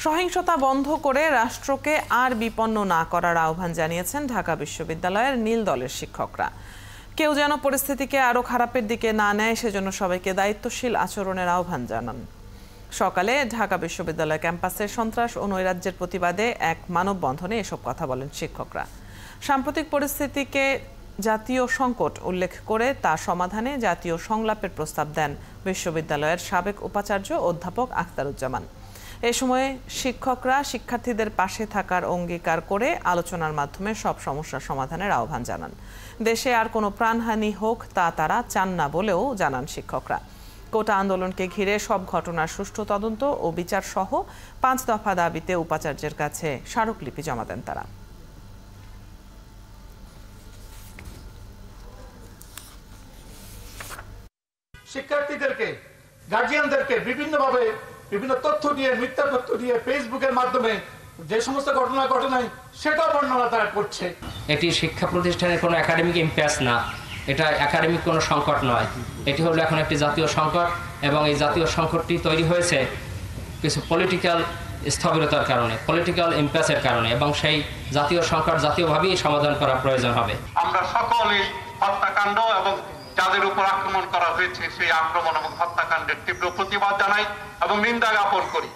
সহিংসতা বন্ধ করে রাষ্ট্রকে আর বিপন্ন না করার আহ্বান জানিয়েছেন ঢাকা বিশ্ববিদ্যালয়ের নীল দলের শিক্ষকরা। কেউ যেন পরিস্থিতিকে আরও খারাপের দিকে না নেয় সেজন্য সবাইকে দায়িত্বশীল আচরণের আহ্বান জানান। সকালে ঢাকা বিশ্ববিদ্যালয় ক্যাম্পাসে সন্ত্রাস ও নৈরাজ্যের প্রতিবাদে এক মানববন্ধনে এসব কথা বলেন শিক্ষকরা। সাম্প্রতিক পরিস্থিতিকে জাতীয় সংকট উল্লেখ করে তা সমাধানে জাতীয় সংলাপের প্রস্তাব দেন বিশ্ববিদ্যালয়ের সাবেক উপাচার্য অধ্যাপক আখতারুজ্জামান। এ সময় শিক্ষকরা শিক্ষার্থীদের পাশে থাকার অঙ্গীকার করে আলোচনার মাধ্যমে সব সমস্যা সমাধানের আহ্বান জানান। দেশে আর কোনো প্রাণহানি হোক তা তারা চান না বলেও জানান শিক্ষকরা। কোটা আন্দোলনকে ঘিরে সব ঘটনার সুষ্ঠু তদন্ত ও বিচার সহ 5 দফা দাবিতে উপাচার্যের কাছে স্মারকলিপি জমা দেন তারা। শিক্ষার্থীদেরকে, গার্জিয়ানদেরকে বিভিন্ন তথ্য দিয়ে, মিথ্যা তথ্য দিয়ে ফেসবুকের মাধ্যমে যে সমস্ত ঘটনা ঘটনায় সেটা বর্ণনা তারা করছে। এটি শিক্ষা প্রতিষ্ঠানের কোনো একাডেমিক ইম্প্যাস না, এটা একাডেমিক কোনো সংকট নয়, এটি হলো এখন একটি জাতীয় সংকট এবং এই জাতীয় সংকটটি তৈরি হয়েছে কিছু পলিটিক্যাল স্থবিরতার কারণে, পলিটিক্যাল ইম্প্যাসের কারণে, এবং সেই জাতীয় সংকট জাতীয়ভাবেই সমাধান করা প্রয়োজন হবে। আমরা সকলে হত্যাকাণ্ড এবং যাদের উপর আক্রমণ করা হয়েছে সেই আক্রমণ এবং হত্যাকাণ্ডের তীব্র প্রতিবাদ জানাই এবং নিন্দা জ্ঞাপন করি।